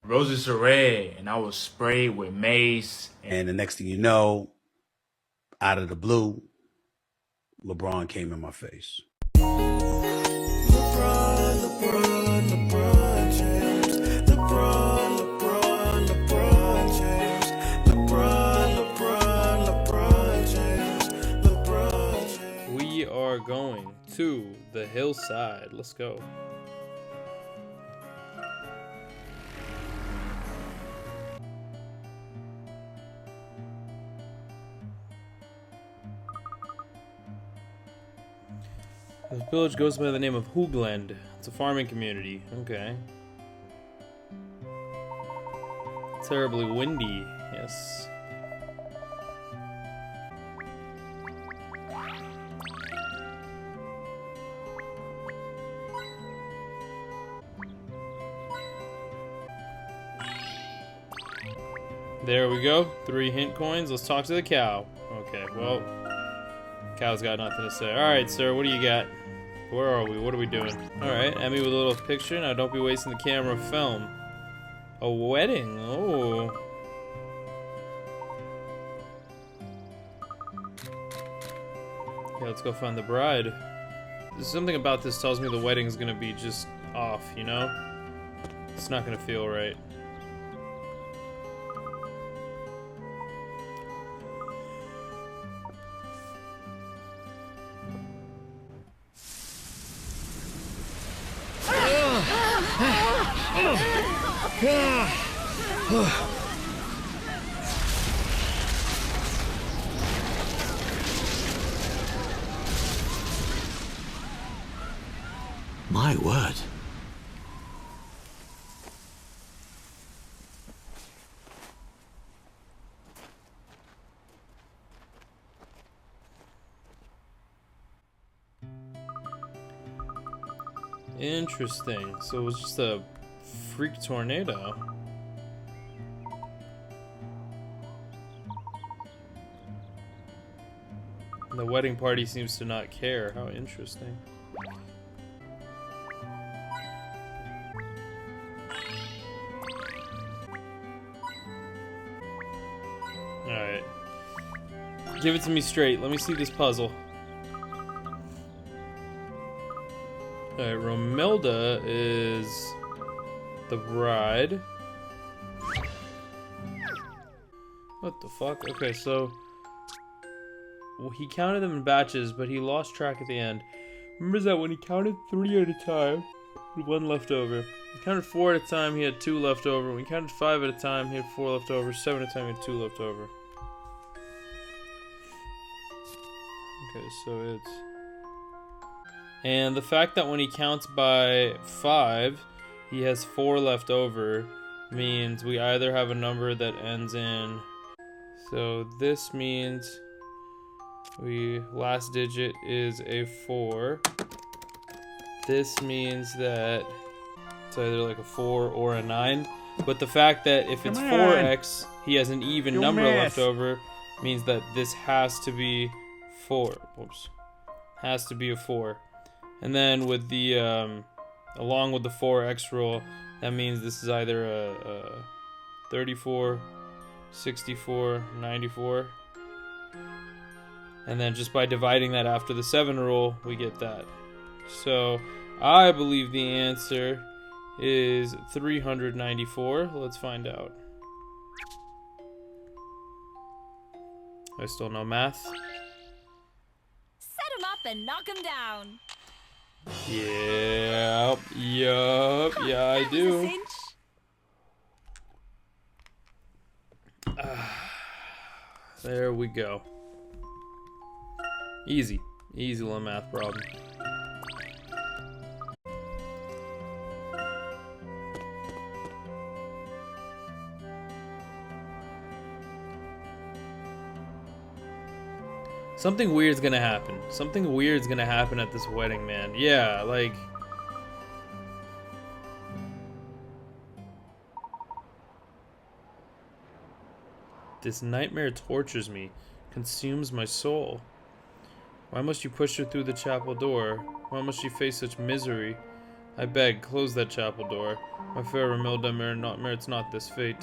Roses are red, and I was sprayed with mace. And the next thing you know, out of the blue, LeBron came in my face. We are going to the hillside. Let's go. This village goes by the name of Hoogland. It's a farming community. Okay. Terribly windy. Yes. There we go. 3 hint coins. Let's talk to the cow. Okay, well, cow's got nothing to say. Alright, sir, what do you got? Where are we? What are we doing? Alright, Emmy with a little picture. Now don't be wasting the camera film. A wedding. Oh. Yeah, let's go find the bride. There's something about this tells me the wedding's gonna be just off, you know? It's not gonna feel right. My word. Interesting. So it was just a freak tornado. The wedding party seems to not care. How interesting. Alright. Give it to me straight. Let me see this puzzle. Alright, Romelda is the bride. What the fuck? Okay, so well, he counted them in batches, but he lost track at the end. Remembers that when he counted 3 at a time, he had 1 left over. He counted 4 at a time, he had 2 left over. When he counted 5 at a time, he had 4 left over. 7 at a time, he had 2 left over. Okay, so it's... And the fact that when he counts by 5, he has 4 left over means we either have a number that ends in... So this means last digit is a 4. This means that it's either like a 4 or a 9. But the fact that if it's 4x, he has an even number left over means that this has to be 4. Whoops. Has to be a 4. And then with the, along with the 4x rule, that means this is either a 34, 64, 94. And then just by dividing that after the 7 rule, we get that. So, I believe the answer is 394. Let's find out. I still know math. Set him up and knock him down. Yep, yeah, I do. There we go. Easy little math problem. Something weird's gonna happen. Something weird's gonna happen at this wedding, man. Yeah, like... This nightmare tortures me, consumes my soul. Why must you push her through the chapel door? Why must she face such misery? I beg, close that chapel door. My fair Romilda merits not this fate.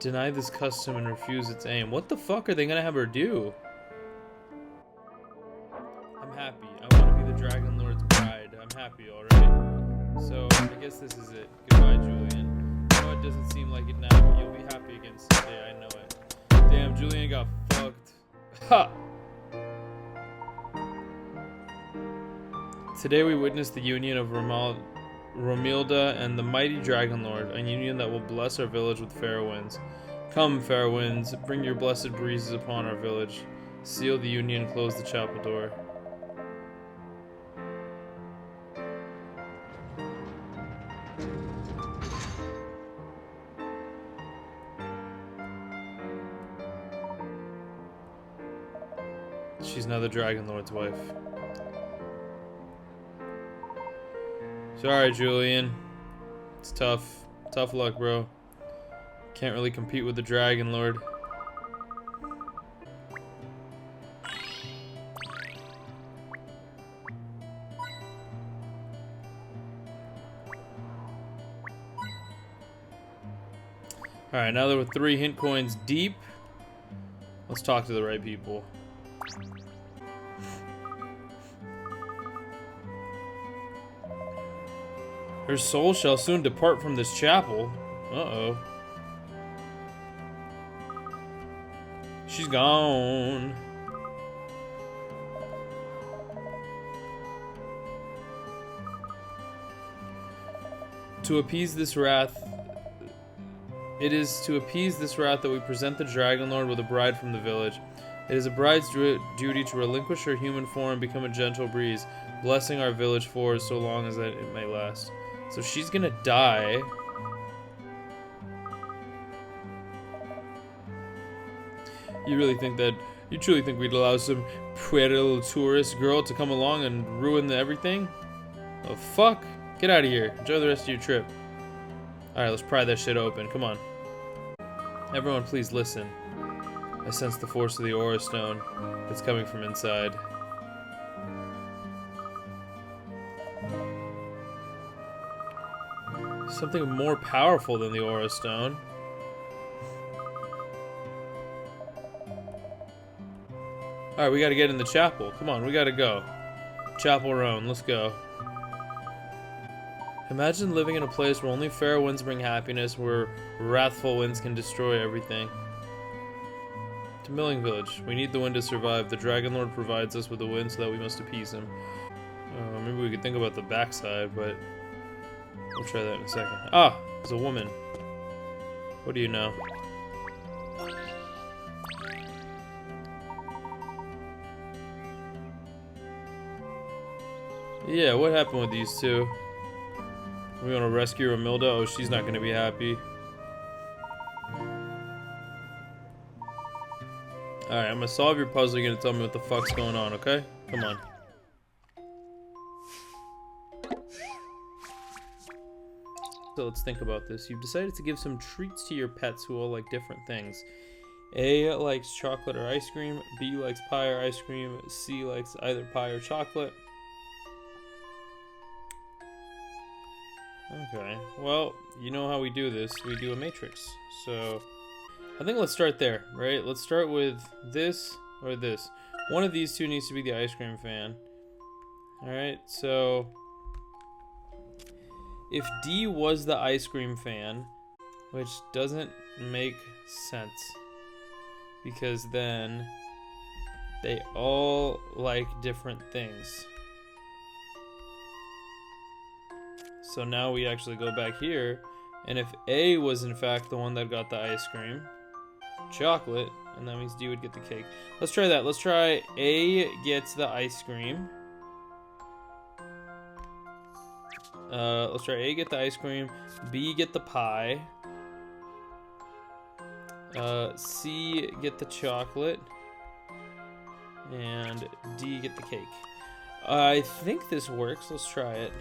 Deny this custom and refuse its aim. What the fuck are they gonna have her do? I'm happy. I want to be the Dragon Lord's bride. I'm happy, alright? So, I guess this is it. Goodbye, Julian. I know it doesn't seem like it now, but you'll be happy again someday, I know it. Damn, Julian got fucked. Ha! Today we witness the union of Romilda and the mighty Dragon Lord, a union that will bless our village with fair winds. Come, fair winds, bring your blessed breezes upon our village. Seal the union, close the chapel door. She's now the Dragon Lord's wife. Sorry, Julian. It's tough. Tough luck, bro. Can't really compete with the Dragon Lord. Alright, now that we're 3 hint coins deep, let's talk to the right people. Her soul shall soon depart from this chapel. Uh-oh. She's gone. To appease this wrath, it is to appease this wrath that we present the Dragon Lord with a bride from the village. It is a bride's duty to relinquish her human form and become a gentle breeze, blessing our village for so long as that it may last. So she's gonna die. You truly think we'd allow some pretty little tourist girl to come along and ruin everything? Oh fuck! Get out of here. Enjoy the rest of your trip. Alright, let's pry that shit open. Come on. Everyone please listen. I sense the force of the Aura Stone that's coming from inside. Something more powerful than the Aura Stone. Alright, we gotta get in the chapel. Come on, we gotta go. Chapel Roan, let's go. Imagine living in a place where only fair winds bring happiness, where wrathful winds can destroy everything. To Milling Village. We need the wind to survive. The Dragon Lord provides us with the wind, so that we must appease him. Maybe we could think about the backside, but we'll try that in a second. Ah! There's a woman. What do you know? Yeah, what happened with these two? We want to rescue Romilda? Oh, she's not going to be happy. Alright, I'm going to solve your puzzle. You're going to tell me what the fuck's going on, okay? Come on. So let's think about this. You've decided to give some treats to your pets who all like different things. A likes chocolate or ice cream. B likes pie or ice cream. C likes either pie or chocolate. Okay, well, you know how we do this. We do a matrix. So, I think let's start there, right? Let's start with this or this. One of these two needs to be the ice cream fan. Alright, so if D was the ice cream fan, which doesn't make sense, because then they all like different things. So now we actually go back here, and if A was in fact the one that got the ice cream, chocolate, and that means D would get the cake. Let's try that. Let's try A gets the ice cream. Let's try A get the ice cream, B get the pie, C get the chocolate, and D get the cake. I think this works. Let's try it.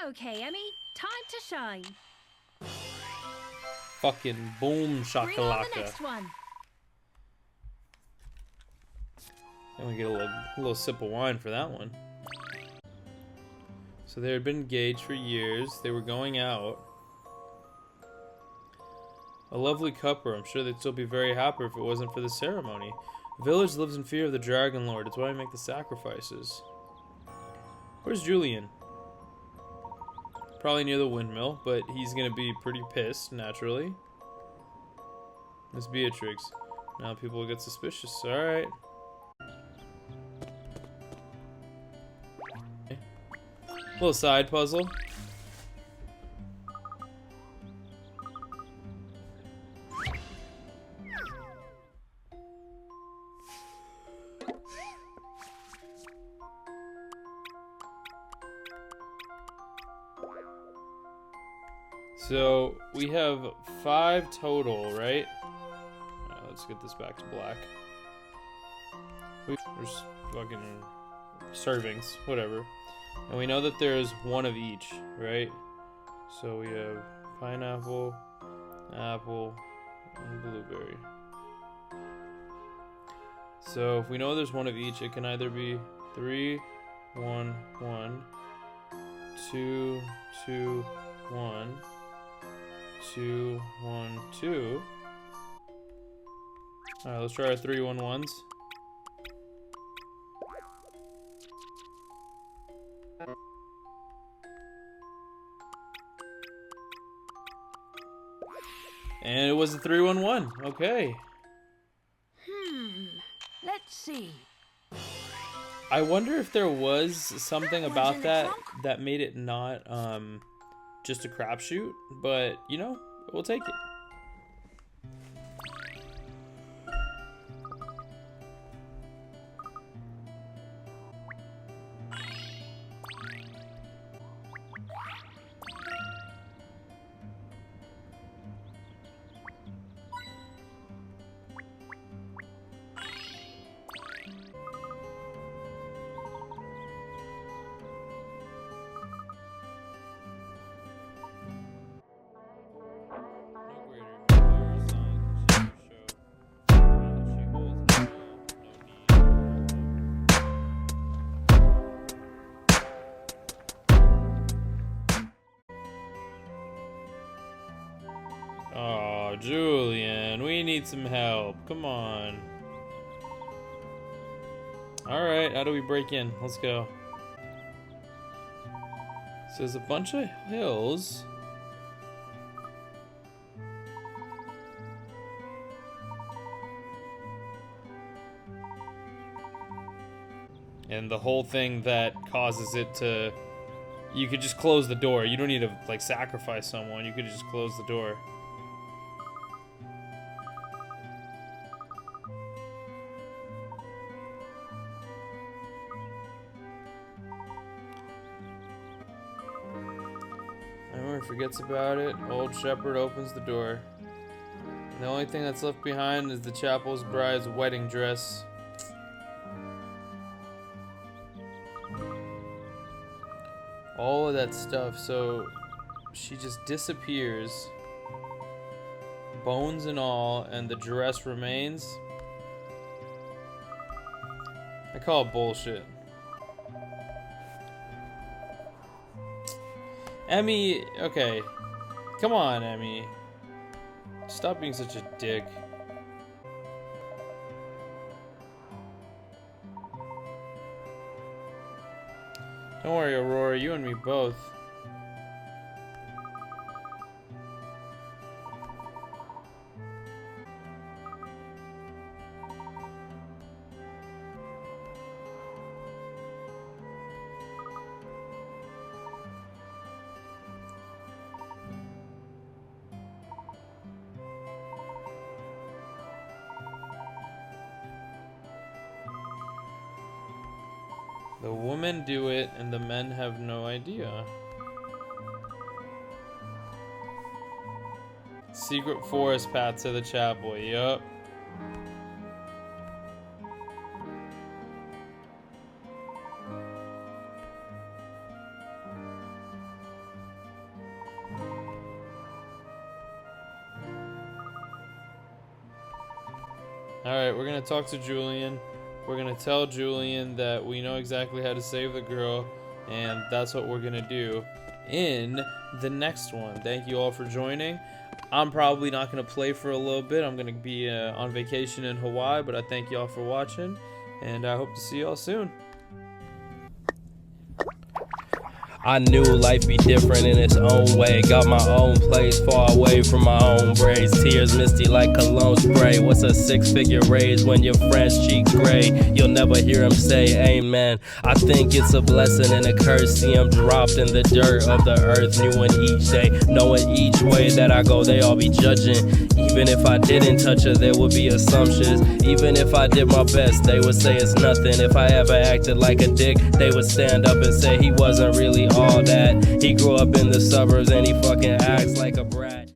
Okay, Emmy, Time to shine. Fucking boom Bring on the shakalaka. next one. And we get a little sip of wine for that one. So they had been engaged for years. They were going out. A lovely couple. I'm sure they'd still be very happy if it wasn't for the ceremony. The village lives in fear of the Dragon Lord. It's why we make the sacrifices. Where's Julian? Probably near the windmill, but he's gonna be pretty pissed, naturally. Miss Beatrix. Now people will get suspicious. Alright. Little side puzzle. So we have 5 total, right? Let's get this back to black. There's fucking servings, whatever. And we know that there's one of each, right? So we have pineapple, apple, and blueberry. So if we know there's one of each, it can either be 3, 1, 1, 2, 2, 1, 2, 1, 2. Alright, let's try our 3 1 1s. And it was a 3 1 1. Okay. Let's see. I wonder if there was something about that made it not just a crapshoot, but you know, we'll take it. Oh, Julian, we need some help. Come on. Alright, how do we break in? Let's go. So there's a bunch of hills. And the whole thing that causes it to... You could just close the door. You don't need to, like, sacrifice someone. You could just close the door. Everyone forgets about it. Old shepherd opens the door. And the only thing that's left behind is the chapel's bride's wedding dress. All of that stuff, so she just disappears, bones and all, and the dress remains. I call it bullshit. Emmy, okay, come on, Emmy, stop being such a dick. Don't worry, Aurora, you and me both. The women do it, and the men have no idea. Secret forest path to the chapel, yup. Alright, we're gonna talk to Julian. We're gonna tell Julian that we know exactly how to save the girl, and that's what we're gonna do in the next one. Thank you all for joining. I'm probably not gonna play for a little bit. I'm gonna be on vacation in Hawaii, but I thank y'all for watching, and I hope to see y'all soon. I knew life be different in its own way. Got my own place far away from my own braids. Tears misty like cologne spray. What's a six-figure raise when your friend's cheeks gray? You'll never hear him say amen. I think it's a blessing and a curse. See him dropped in the dirt of the earth, new in each day. Knowing each way that I go, they all be judging. Even if I didn't touch her, there would be assumptions. Even if I did my best, they would say it's nothing. If I ever acted like a dick, they would stand up and say he wasn't really all that. He grew up in the suburbs and he fucking acts like a brat.